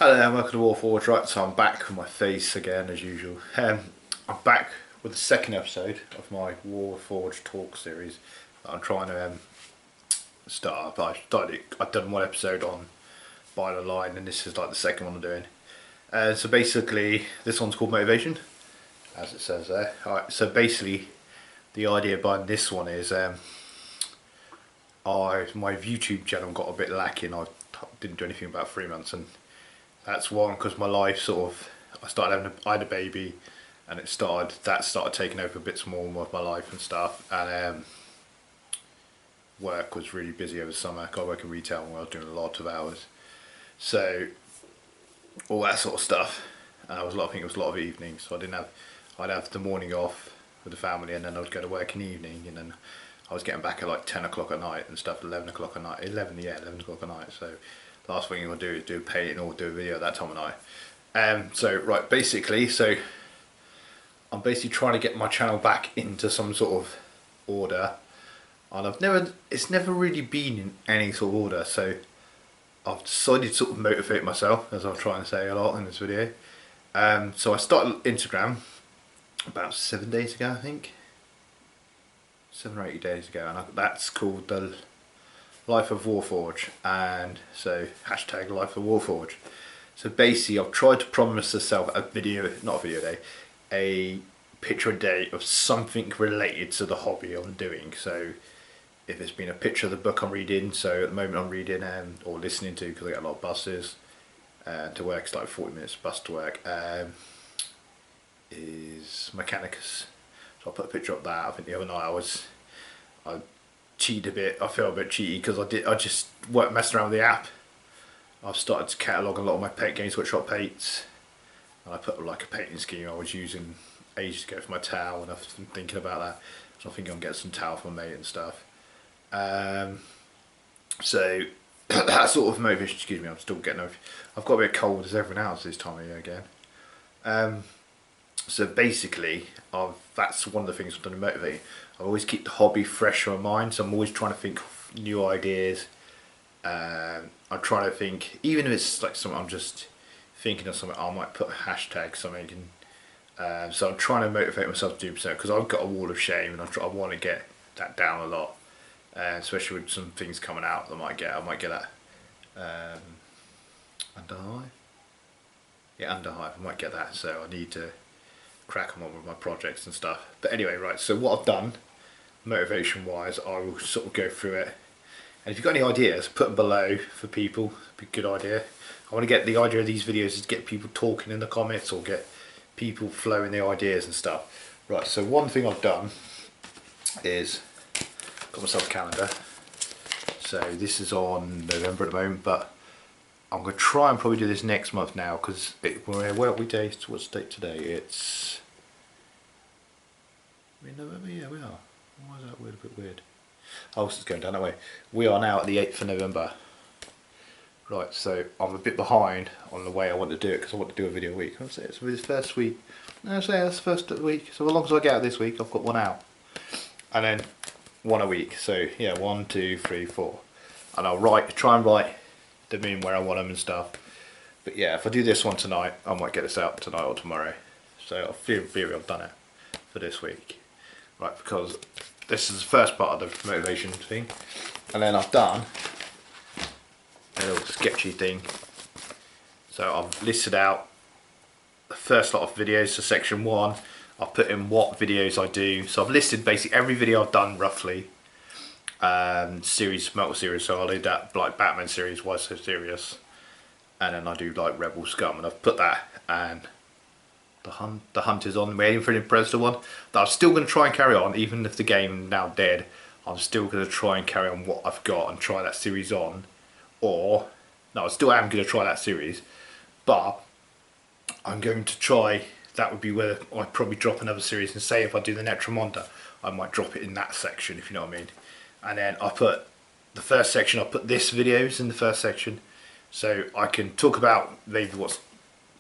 Hello there, welcome to War Forge. Right, so I'm back with my face again as usual. I'm back with the second episode of my War Forge talk series that I'm trying to start up. I've done one episode on By the Line, and this is like the second one I'm doing. So basically, this one's called Motivation, as it says there. Alright, so basically, the idea behind this one is my YouTube channel got a bit lacking. I didn't do anything about 3 months, and that's one because my life I had a baby, and that started taking over bits more of my life and stuff, and work was really busy over the summer. I work in retail and I was doing a lot of hours, so all that sort of stuff, and I think it was a lot of evenings, so I'd have the morning off with the family, and then I would go to work in the evening, and then I was getting back at like 10 o'clock at night and stuff, 11 o'clock at night, 11 o'clock at night, so last thing you want to do is do painting or do a video at that time of night. So I'm basically trying to get my channel back into some sort of order, and it's never really been in any sort of order, so I've decided to sort of motivate myself, as I'll try and say a lot in this video. So I started Instagram about 7 days ago, I think. 7 or 8 days ago, and that's called the Life of Warforge, and so hashtag Life of Warforge. So basically, I've tried to promise myself a picture a day of something related to the hobby I'm doing. So if it's been a picture of the book I'm reading, so at the moment I'm reading or listening to, because I get a lot of buses to work. It's like 40 minutes bus to work. Is Mechanicus. So I put a picture of that. I think the other night I cheated a bit. I feel a bit cheaty because I just weren't messing around with the app. I've started to catalogue a lot of my paint games, workshop paints, and I put like a painting scheme I was using ages ago for my towel, and I've been thinking about that. So I think I'm getting some towel for my mate and stuff. So that sort of motivation. Excuse me, I'm still getting over. I've got a bit cold as everyone else this time of year again. So basically, that's one of the things I've done to motivate. I always keep the hobby fresh in my mind, so I'm always trying to think of new ideas. I'm trying to think, even if it's like something I'm just thinking of something, I might put a hashtag something. So I'm trying to motivate myself to do so, because I've got a wall of shame, and I want to get that down a lot, especially with some things coming out that I might get that Underhive. Yeah, Underhive. I might get that, so I need to crack on with my projects and stuff. But anyway, right, so what I've done motivation wise, I will sort of go through it, and if you've got any ideas, put them below for people. It'd be a good idea. I want to get the idea of these videos is to get people talking in the comments, or get people flowing their ideas and stuff. Right, so one thing I've done is got myself a calendar. So this is on November at the moment, but I'm going to try and probably do this next month now, because where are we days? What's the date today? It's in November. Yeah, we are. Why is that weird? A bit weird. Oh, it's going down that way. We are now at the 8th of November. Right, so I'm a bit behind on the way I want to do it, because I want to do a video a week. I'll say it's this first week. No, say that's the first of the week. So as long as I get out this week, I've got one out, and then one a week. So yeah, 1, 2, 3, 4, and I'll try and write them in where I want them and stuff. But yeah, if I do this one tonight, I might get this out tonight or tomorrow. So I feel I've done it for this week. Right, because this is the first part of the motivation thing, and then I've done a little sketchy thing. So I've listed out the first lot of videos. So section 1, I've put in what videos I do. So I've listed basically every video I've done roughly. Series, multiple series. So I'll do that like Batman series, Why So Serious, and then I do like Rebel Scum, and I've put that, and the hunt is on, waiting for the Predator one, that I'm still going to try and carry on, even if the game now dead. I'm still going to try and carry on what I've got and try that series on, or no, I still am going to try that series, but I'm going to try. That would be where I'd probably drop another series, and say if I do the Necromunda, I might drop it in that section, if you know what I mean. And then I put the first section. I put this videos in the first section, so I can talk about maybe what's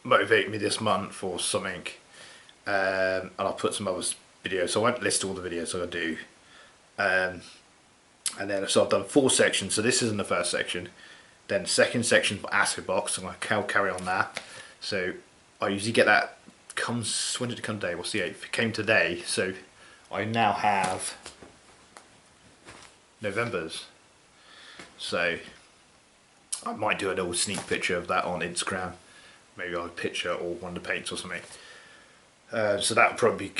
motivated me this month or something, and I'll put some other videos. So I won't list all the videos I do, and then so I've done 4 sections. So this isn't the first section. Then second section for acid box. I'm going to carry on that. So I usually get that. Comes, when did it come today? What's the 8th? It came today. So I now have November's. So I might do a little sneak picture of that on Instagram. Maybe I'll picture or one of the paints or something. So that'll probably be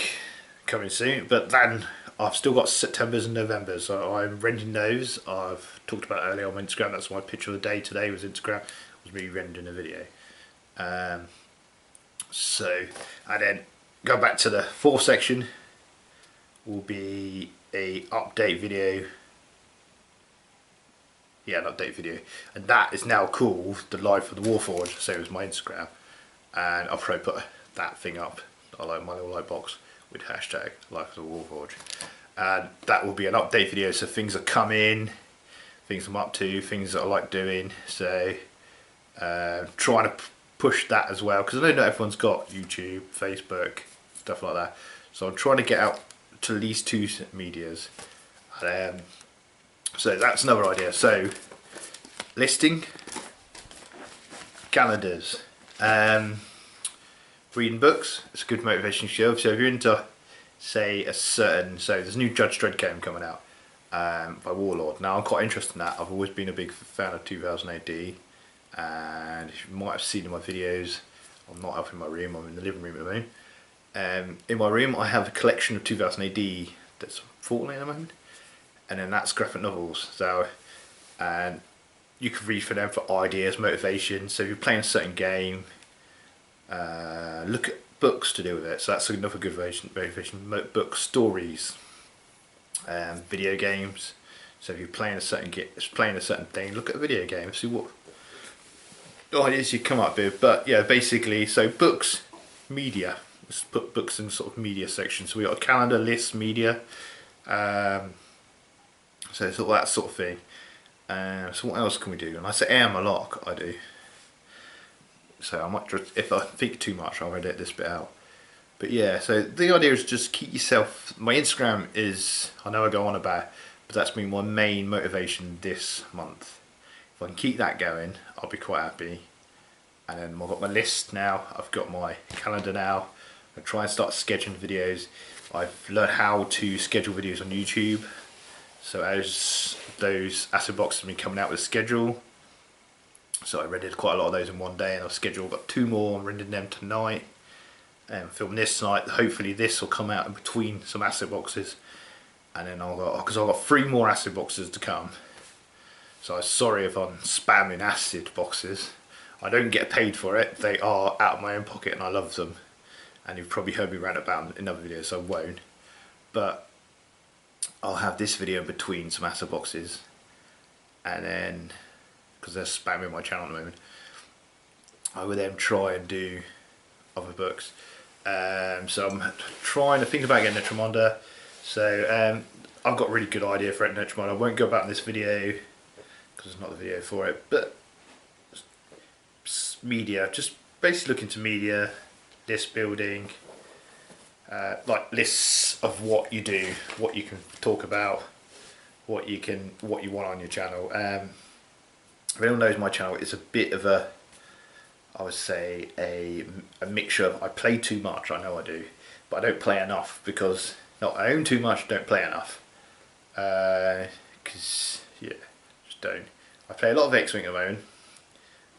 coming soon. But then I've still got September's and November's. So I'm rendering those. I've talked about earlier on Instagram. That's my picture of the day today was Instagram. Was me rendering a video. So, and then go back to the fourth section. Will be a update video. Yeah, an update video, and that is now called the Life of the Warforged. So it was my Instagram, and I'll probably put that thing up. I like my little light box with hashtag Life of the Warforged, and that will be an update video. So things that come in, things I'm up to, things that I like doing. So trying to push that as well, because I know not everyone's got YouTube, Facebook, stuff like that. So I'm trying to get out to at least 2 medias. So that's another idea. So listing, calendars, reading books. It's a good motivation show. So if you're into, say, a certain, so there's a new Judge Dredd game coming out by Warlord. Now I'm quite interested in that. I've always been a big fan of 2000 AD, and you might have seen in my videos, I'm not up in my room, I'm in the living room at the moment. In my room I have a collection of 2000 AD that's falling at the moment, and then that's graphic novels. So, and you can read for them for ideas, motivation. So if you're playing a certain game, look at books to do with it. So that's another good motivation. Books, stories, video games. So if you're playing a certain thing, look at a video game, see what ideas you come up with. But yeah, basically, so books, media. Let's put books in sort of media section. So we got a calendar, list, media. So it's all that sort of thing. So what else can we do? And I say a lot, I do. So I might just, if I think too much, I'll edit this bit out. But yeah, so the idea is just keep yourself. My Instagram is, I know I go on about it, but that's been my main motivation this month. If I can keep that going, I'll be quite happy. And then I've got my list now. I've got my calendar now. I try and start scheduling videos. I've learned how to schedule videos on YouTube. So as those acid boxes have been coming out with a schedule, so I rendered quite a lot of those in one day, and I've scheduled, got 2 more, I'm rendering them tonight, and film this tonight. Hopefully this will come out in between some acid boxes, and then because I've got 3 more acid boxes to come. So I'm sorry if I'm spamming acid boxes. I don't get paid for it, they are out of my own pocket and I love them. And you've probably heard me rant about them in other videos, so I won't. But I'll have this video in between some acid boxes, and then, because they're spamming my channel at the moment, I will then try and do other books. So I'm trying to think about getting Necromunda. So I've got a really good idea for Necromunda. I won't go about in this video because it's not the video for it, but media, just basically look into media, list building, like lists of what you do, what you can talk about, what you want on your channel. If anyone knows my channel, it's a bit of a, I would say a mixture of, I play too much, I know I do, but I don't play enough, because I own too much, don't play enough. Because yeah, just don't. I play a lot of X-Wing at the moment,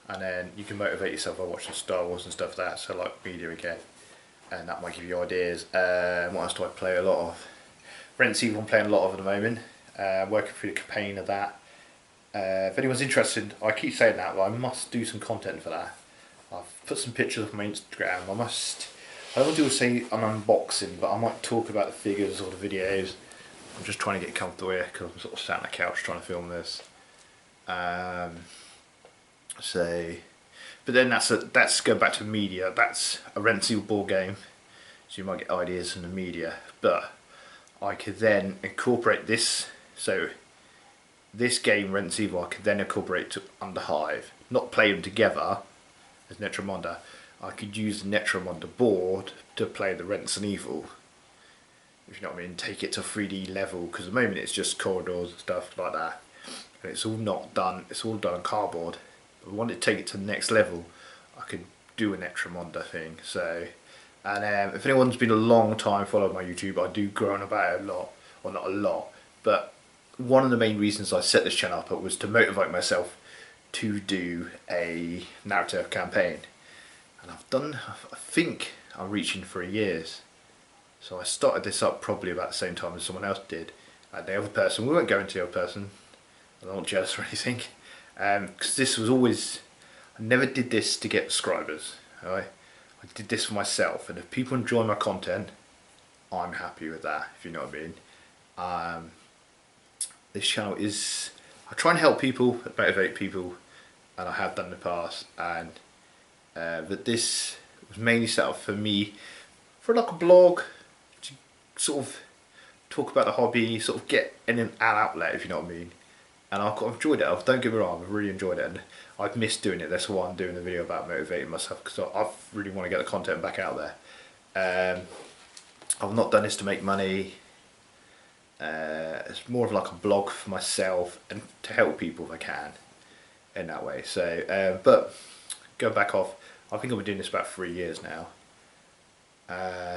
and then you can motivate yourself by watching Star Wars and stuff like that, so like media again, and that might give you ideas. What else do I play a lot of? Rent Evil I'm playing a lot of at the moment, working through the campaign of that. If anyone's interested, I keep saying that, but I must do some content for that. I've put some pictures of my Instagram. I don't want to say an unboxing, but I might talk about the figures or the videos. I'm just trying to get comfortable here because I'm sort of sat on the couch trying to film this. But then that's going back to media. That's a Rent Evil board game, so you might get ideas from the media. But I could then incorporate this. So this game, Rent Evil, I could then incorporate to Under Hive. Not play them together as Necromunda. I could use the Necromunda board to play the Rents and Evil. If you know what I mean, take it to 3D level, because at the moment it's just corridors and stuff like that. and it's all not done, it's all done on cardboard. If I wanted to take it to the next level, I could do an Etramonda thing. So, and if anyone's been a long time following my YouTube, I do go on about it a lot, or not a lot, but one of the main reasons I set this channel up was to motivate myself to do a narrative campaign. And I've done, I think I'm reaching 3 years. So I started this up probably about the same time as someone else did. And the other person, we won't go into the other person, I'm not jealous or anything, because this was always, I never did this to get subscribers. Right? I did this for myself, and if people enjoy my content, I'm happy with that, if you know what I mean. This channel is, I try and help people, motivate people, and I have done in the past, and but this was mainly set up for me, for like a blog, to sort of talk about the hobby, sort of get in an outlet, if you know what I mean. And I've enjoyed it, don't get me wrong, I've really enjoyed it, and I've missed doing it. That's why I'm doing the video about motivating myself, because I really want to get the content back out there. I've not done this to make money. It's more of like a blog for myself and to help people if I can in that way. So but going back off, I think I've been doing this about 3 years now,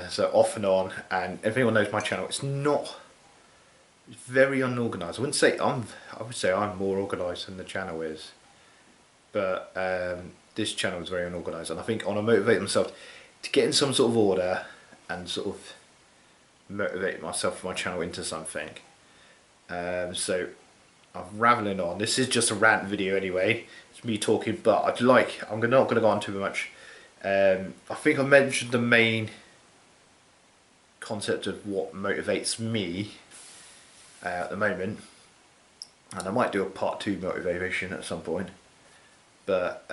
so off and on. And if anyone knows my channel, it's very unorganized. I would say I'm more organized than the channel is, but this channel is very unorganized, and I think I want to motivate myself to get in some sort of order and sort of motivate myself for my channel into something. So I'm rambling on. This is just a rant video anyway. It's me talking, but I'm not going to go on too much. I think I mentioned the main concept of what motivates me at the moment, and I might do a part 2 motivation at some point. But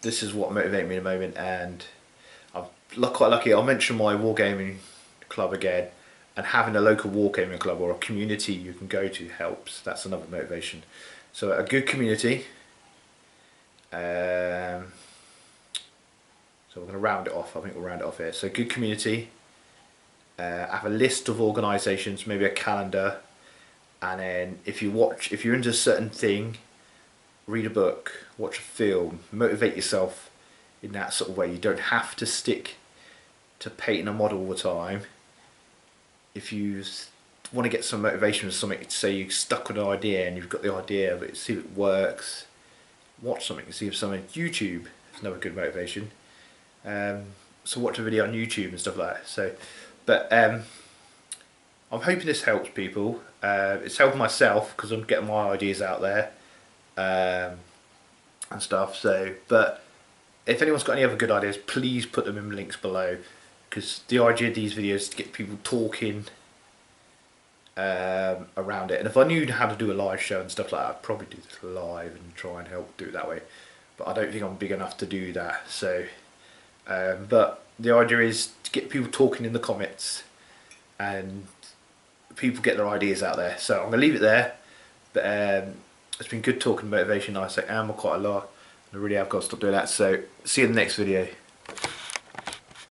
this is what motivates me at the moment, and I'm quite lucky. I'll mention my wargaming club again, and having a local wargaming club or a community you can go to helps. That's another motivation. So a good community. So we're going to round it off. I think we'll round it off here. So good community. Have a list of organisations, maybe a calendar, and then if you're into a certain thing, read a book, watch a film, motivate yourself in that sort of way. You don't have to stick to painting a model all the time. If you want to get some motivation with something, say you're stuck with an idea and you've got the idea, but see if it works, watch something, see if something. YouTube is another good motivation. So watch a video on YouTube and stuff like that. So, but I'm hoping this helps people. It's helping myself because I'm getting my ideas out there and stuff. So, but if anyone's got any other good ideas, please put them in the links below, because the idea of these videos is to get people talking around it. And if I knew how to do a live show and stuff like that, I'd probably do this live and try and help do it that way. But I don't think I'm big enough to do that. So, but the idea is to get people talking in the comments and people get their ideas out there. So I'm going to leave it there. But it's been good talking motivation. I say quite a lot. I really have got to stop doing that. So see you in the next video.